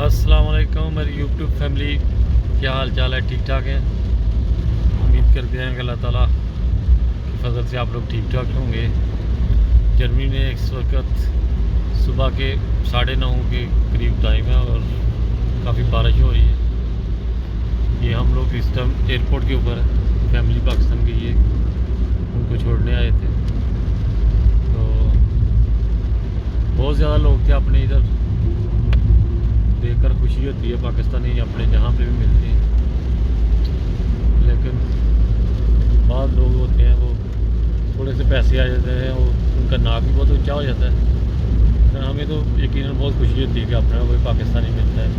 अस्सलाम वालेकुम मेरी यूट्यूब फैमिली, क्या हाल चाल है? ठीक ठाक हैं? उम्मीद करते हैं कि अल्लाह ताला की फजल से आप लोग ठीक ठाक होंगे। जर्मनी में इस वक्त सुबह के 9:30 के करीब टाइम है और काफ़ी बारिश हो रही है। ये हम लोग इस टाइम एयरपोर्ट के ऊपर है, फैमिली पाकिस्तान की ये उनको छोड़ने आए थे। तो बहुत ज़्यादा लोग थे अपने इधर, देखकर खुशी होती है पाकिस्तानी अपने जहाँ पे भी मिलते हैं। लेकिन बाद लोग होते हैं वो थोड़े से पैसे आ जाते हैं और उनका नाक भी बहुत ऊंचा हो जाता है। लेकिन हमें तो यकीनन बहुत खुशी होती है कि अपना कोई पाकिस्तानी मिलता है।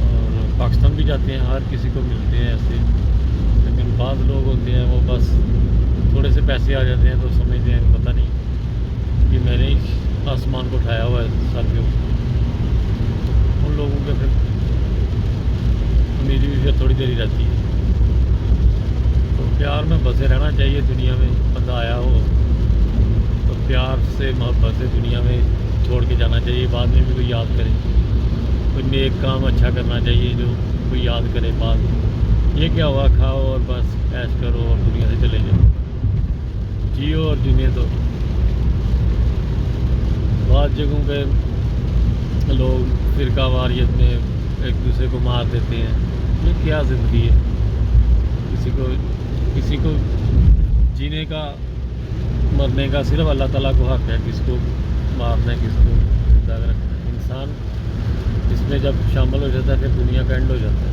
और पाकिस्तान भी जाते हैं, हर किसी को मिलते हैं ऐसे। लेकिन बाद लोग होते हैं वो बस थोड़े से पैसे आ जाते हैं तो समझते हैं पता नहीं कि मैंने ही आसमान को उठाया हुआ है सर के ऊपर। उन लोगों के फिर उम्मीद भी फिर थोड़ी देरी रहती है। तो प्यार में बसे रहना चाहिए। दुनिया में बंदा आया हो तो प्यार से मोहब्बत से दुनिया में छोड़ के जाना चाहिए। बाद में भी कोई याद करे, कोई नेक काम अच्छा करना चाहिए जो कोई याद करे बाद में। ये क्या हुआ, खाओ और बस ऐश करो और दुनिया से चले जाओ, जियो और जीने दो। बाद जगहों पे लोग फ़िरका वारियत में एक दूसरे को मार देते हैं। ये क्या ज़िंदगी है? किसी को जीने का मरने का सिर्फ अल्लाह ताला को हक़ है, किसको मारना है किसको ज़िंदा रखना है। इंसान इसमें जब शामिल हो जाता है फिर दुनिया का एंड हो जाता है।